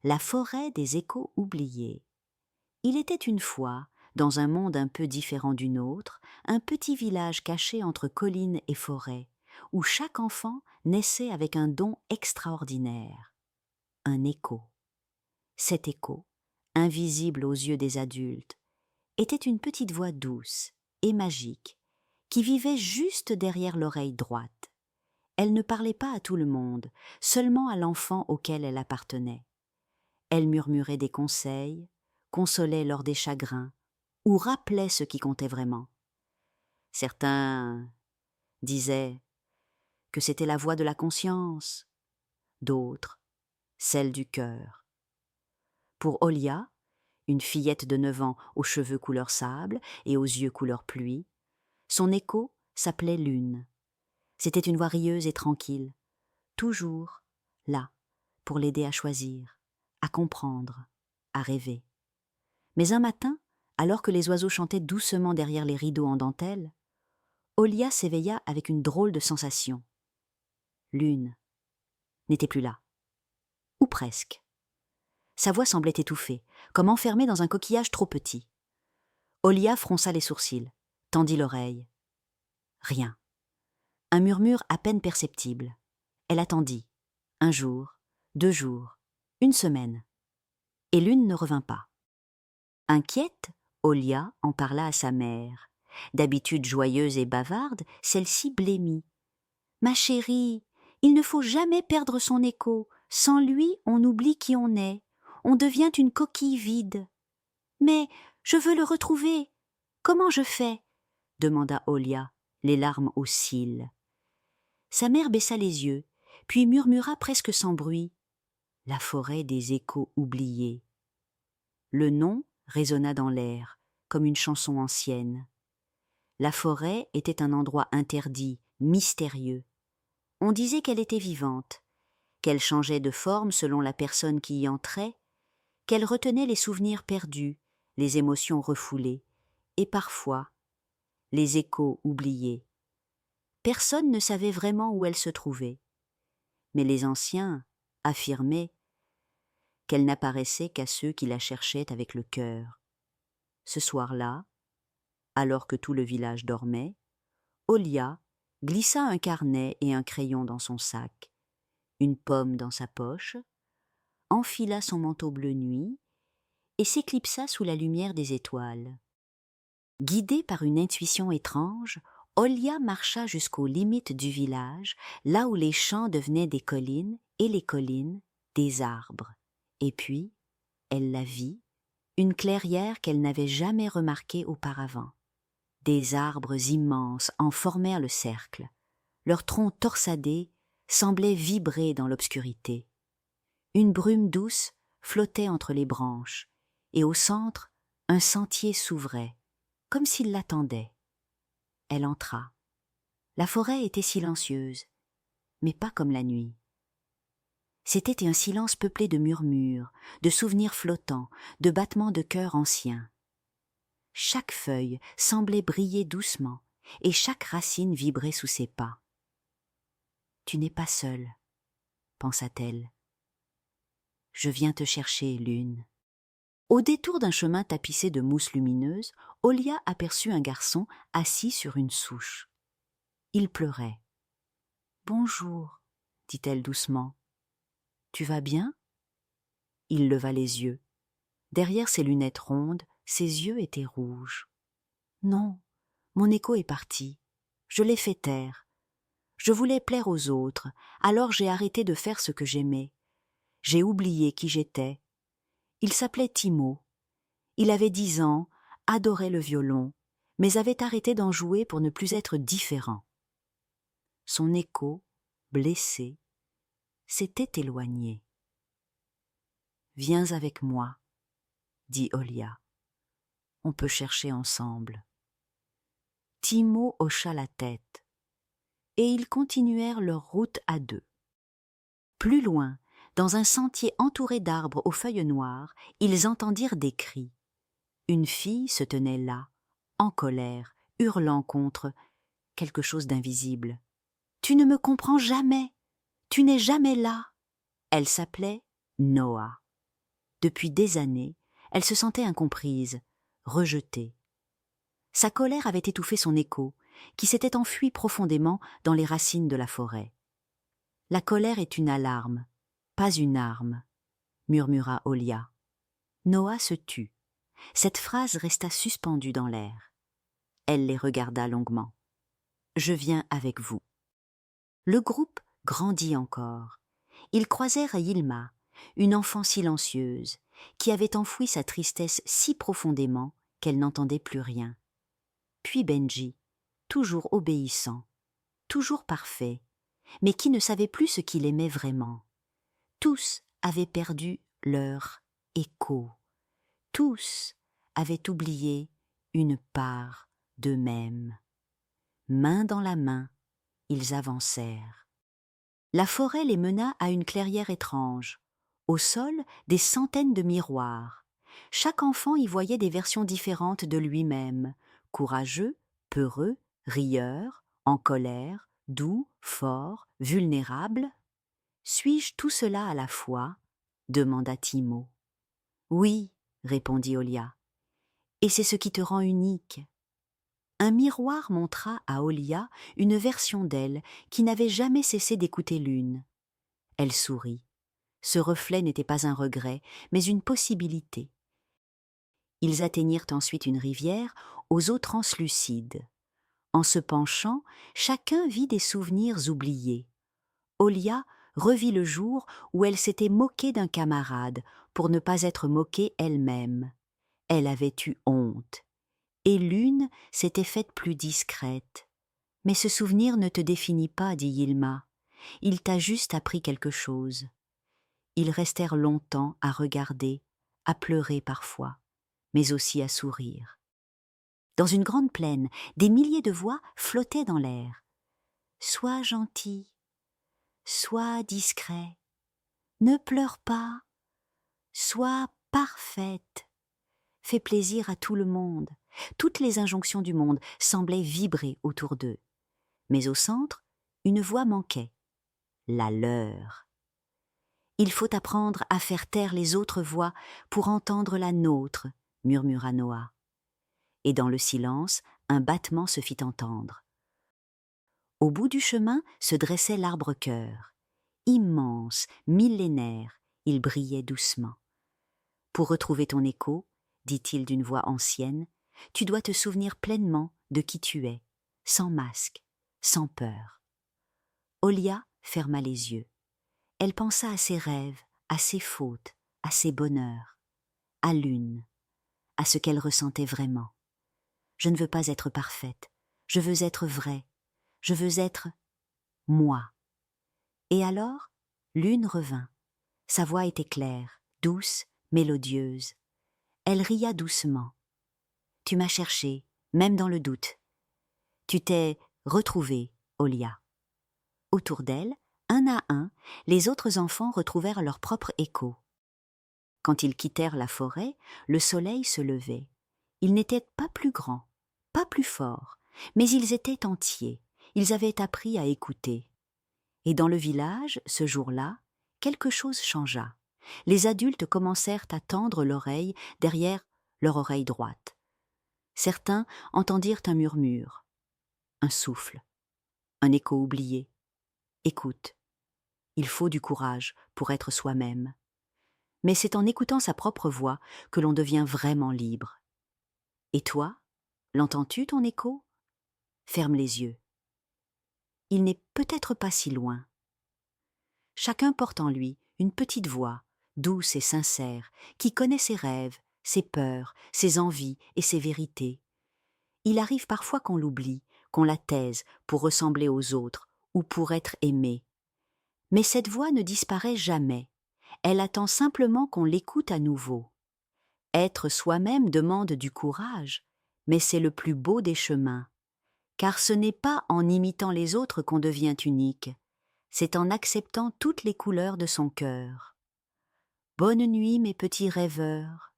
La forêt des échos oubliés. Il était une fois, dans un monde un peu différent du nôtre, un petit village caché entre collines et forêts, où chaque enfant naissait avec un don extraordinaire, un écho. Cet écho, invisible aux yeux des adultes, était une petite voix douce et magique qui vivait juste derrière l'oreille droite. Elle ne parlait pas à tout le monde, seulement à l'enfant auquel elle appartenait. Elle murmurait des conseils, consolait lors des chagrins, ou rappelait ce qui comptait vraiment. Certains disaient que c'était la voix de la conscience, d'autres celle du cœur. Pour Olia, une fillette de 9 ans aux cheveux couleur sable et aux yeux couleur pluie, son écho s'appelait Lune. C'était une voix rieuse et tranquille, toujours là pour l'aider à choisir, à comprendre, à rêver. Mais un matin, alors que les oiseaux chantaient doucement derrière les rideaux en dentelle, Olia s'éveilla avec une drôle de sensation. Lune n'était plus là. Ou presque. Sa voix semblait étouffée, comme enfermée dans un coquillage trop petit. Olia fronça les sourcils, tendit l'oreille. Rien. Un murmure à peine perceptible. Elle attendit. 1 jour, 2 jours, 1 semaine. Et Lune ne revint pas. Inquiète, Olia en parla à sa mère. D'habitude joyeuse et bavarde, celle-ci blêmit. « Ma chérie, il ne faut jamais perdre son écho. Sans lui, on oublie qui on est. On devient une coquille vide. »« Mais je veux le retrouver. Comment je fais ?» demanda Olia, les larmes aux cils. Sa mère baissa les yeux, puis murmura presque sans bruit. « La forêt des échos oubliés. » Le nom résonna dans l'air, comme une chanson ancienne. La forêt était un endroit interdit, mystérieux. On disait qu'elle était vivante, qu'elle changeait de forme selon la personne qui y entrait, qu'elle retenait les souvenirs perdus, les émotions refoulées, et parfois les échos oubliés. Personne ne savait vraiment où elle se trouvait, mais les anciens affirmaient qu'elle n'apparaissait qu'à ceux qui la cherchaient avec le cœur. Ce soir-là, alors que tout le village dormait, Olia glissa un carnet et un crayon dans son sac, une pomme dans sa poche, enfila son manteau bleu nuit et s'éclipsa sous la lumière des étoiles. Guidée par une intuition étrange, Olia marcha jusqu'aux limites du village, là où les champs devenaient des collines et les collines des arbres. Et puis, elle la vit, une clairière qu'elle n'avait jamais remarquée auparavant. Des arbres immenses en formèrent le cercle. Leurs troncs torsadés semblaient vibrer dans l'obscurité. Une brume douce flottait entre les branches, et au centre, un sentier s'ouvrait, comme s'il l'attendait. Elle entra. La forêt était silencieuse, mais pas comme la nuit. C'était un silence peuplé de murmures, de souvenirs flottants, de battements de cœur anciens. Chaque feuille semblait briller doucement, et chaque racine vibrait sous ses pas. « Tu n'es pas seule, » pensa-t-elle. « Je viens te chercher, Lune. » Au détour d'un chemin tapissé de mousse lumineuse, Olia aperçut un garçon assis sur une souche. Il pleurait. « Bonjour, » dit-elle doucement. « Tu vas bien ?» Il leva les yeux. Derrière ses lunettes rondes, ses yeux étaient rouges. « Non, mon écho est parti. Je l'ai fait taire. Je voulais plaire aux autres, alors j'ai arrêté de faire ce que j'aimais. J'ai oublié qui j'étais. Il s'appelait Timo. Il avait 10 ans, adorait le violon, mais avait arrêté d'en jouer pour ne plus être différent. Son écho, blessé, s'était éloigné. « Viens avec moi, » dit Olia. « On peut chercher ensemble. » Timo hocha la tête, et ils continuèrent leur route à deux. Plus loin, dans un sentier entouré d'arbres aux feuilles noires, ils entendirent des cris. Une fille se tenait là, en colère, hurlant contre quelque chose d'invisible. « Tu ne me comprends jamais, tu n'es jamais là !» Elle s'appelait Noah. Depuis des années, elle se sentait incomprise, rejetée. Sa colère avait étouffé son écho, qui s'était enfui profondément dans les racines de la forêt. « La colère est une alarme, pas une arme », murmura Olia. Noah se tut. Cette phrase resta suspendue dans l'air. Elle les regarda longuement. « Je viens avec vous. » Le groupe grandit encore. Ils croisèrent Yilma, une enfant silencieuse, qui avait enfoui sa tristesse si profondément qu'elle n'entendait plus rien. Puis Benji, toujours obéissant, toujours parfait, mais qui ne savait plus ce qu'il aimait vraiment. Tous avaient perdu leur écho. Tous avaient oublié une part d'eux-mêmes. Main dans la main, ils avancèrent. La forêt les mena à une clairière étrange. Au sol, des centaines de miroirs. Chaque enfant y voyait des versions différentes de lui-même, courageux, peureux, rieur, en colère, doux, fort, vulnérable. « Suis-je tout cela à la fois ?» demanda Timo. « Oui, » répondit Olia. « Et c'est ce qui te rend unique. » Un miroir montra à Olia une version d'elle qui n'avait jamais cessé d'écouter Lune. Elle sourit. Ce reflet n'était pas un regret, mais une possibilité. Ils atteignirent ensuite une rivière aux eaux translucides. En se penchant, chacun vit des souvenirs oubliés. Olia revit le jour où elle s'était moquée d'un camarade pour ne pas être moquée elle-même. Elle avait eu honte. Et Lune s'était faite plus discrète. « Mais ce souvenir ne te définit pas, dit Yilma. Il t'a juste appris quelque chose. » Ils restèrent longtemps à regarder, à pleurer parfois, mais aussi à sourire. Dans une grande plaine, des milliers de voix flottaient dans l'air. « Sois gentil, sois discret, ne pleure pas, sois parfaite, fais plaisir à tout le monde. » Toutes les injonctions du monde semblaient vibrer autour d'eux. Mais au centre, une voix manquait, la leur. « Il faut apprendre à faire taire les autres voix pour entendre la nôtre, » murmura Noah. Et dans le silence, un battement se fit entendre. Au bout du chemin se dressait l'arbre-cœur. Immense, millénaire, il brillait doucement. « Pour retrouver ton écho, dit-il d'une voix ancienne, tu dois te souvenir pleinement de qui tu es, sans masque, sans peur. » Olia ferma les yeux. Elle pensa à ses rêves, à ses fautes, à ses bonheurs, à Lune, à ce qu'elle ressentait vraiment. « Je ne veux pas être parfaite, je veux être vraie, je veux être moi. » Et alors, Lune revint. Sa voix était claire, douce, mélodieuse. Elle ria doucement. « Tu m'as cherché, même dans le doute. Tu t'es retrouvée, Olia. » Autour d'elle, un à un, les autres enfants retrouvèrent leur propre écho. Quand ils quittèrent la forêt, le soleil se levait. Ils n'étaient pas plus grands, pas plus forts, mais ils étaient entiers. Ils avaient appris à écouter. Et dans le village, ce jour-là, quelque chose changea. Les adultes commencèrent à tendre l'oreille derrière leur oreille droite. Certains entendirent un murmure, un souffle, un écho oublié. Écoute, il faut du courage pour être soi-même. Mais c'est en écoutant sa propre voix que l'on devient vraiment libre. Et toi, l'entends-tu ton écho ? Ferme les yeux. Il n'est peut-être pas si loin. Chacun porte en lui une petite voix, douce et sincère, qui connaît ses rêves, ses peurs, ses envies et ses vérités. Il arrive parfois qu'on l'oublie, qu'on la taise pour ressembler aux autres ou pour être aimé. Mais cette voix ne disparaît jamais. Elle attend simplement qu'on l'écoute à nouveau. Être soi-même demande du courage, mais c'est le plus beau des chemins. Car ce n'est pas en imitant les autres qu'on devient unique, c'est en acceptant toutes les couleurs de son cœur. Bonne nuit mes petits rêveurs.